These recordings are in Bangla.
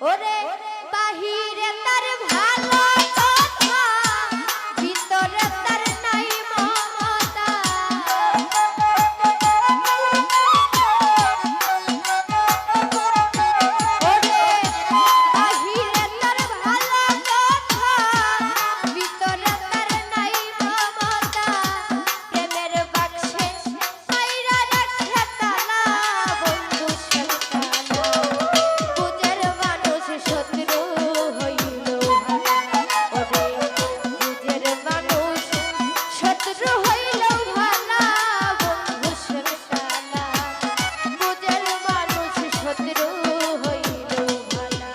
ওরে বাহিরে তার ভালো কথা, ভিতরে তার নাই মমতা। ওরে বাহিরে তার ভালো কথা, ভিতরে তার নাই মমতা। প্রেমের বাক্সে মাইরা রাখে তালা, বন্ধু শেখানো বুঝের মানুষ শত্রু হইল ভালা। ওরে বুঝের মানুষ শত্রু হইল ভালা, বন্ধু শেখানা বুঝের মানুষ শত্রু হইল ভালা।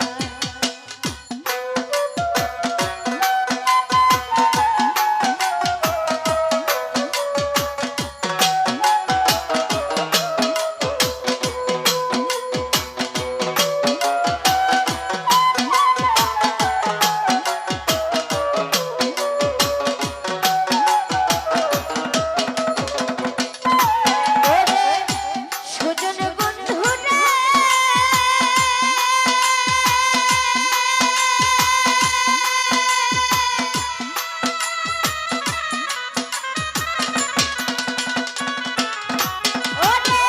ওরে সুজন বন্ধুরা ওরে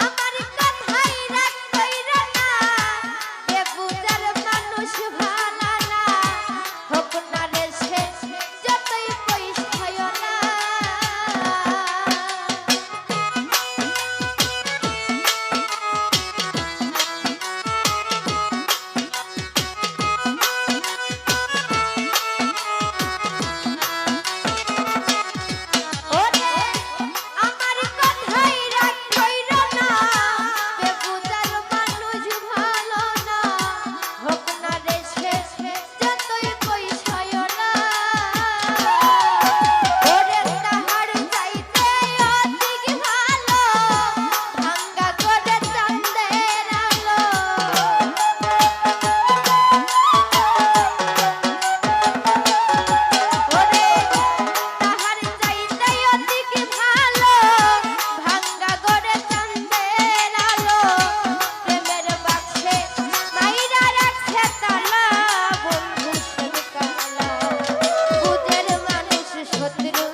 আমার কথাই রাগ কইরা না, বেবুজার মানুষ ভালা না, হোক না রে সে যতই পয়সায় না। ওরে আমার কথাই রাগ কইরা না, বেবুজার মানুষ ভালো না, হোক না রে সে যতই পয়সায় না। ওরে তাহার চাইতে অধিক ভালো, ভাঙ্গা করে চাঁদের আলো। ওরে তাহার চাইতে অধিক ভালো, ভাঙ্গা করে চাঁদের আলো। প্রেমের বাক্সে মাইরা রাখে তালা, বন্ধু শেখানা বুঝের মানুষ শত্রু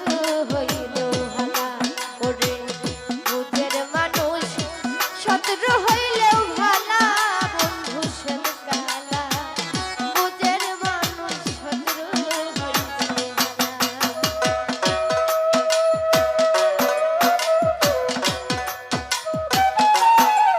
হইল ভালা। ওরে বুঝের মানুষ শত্রু হইলেও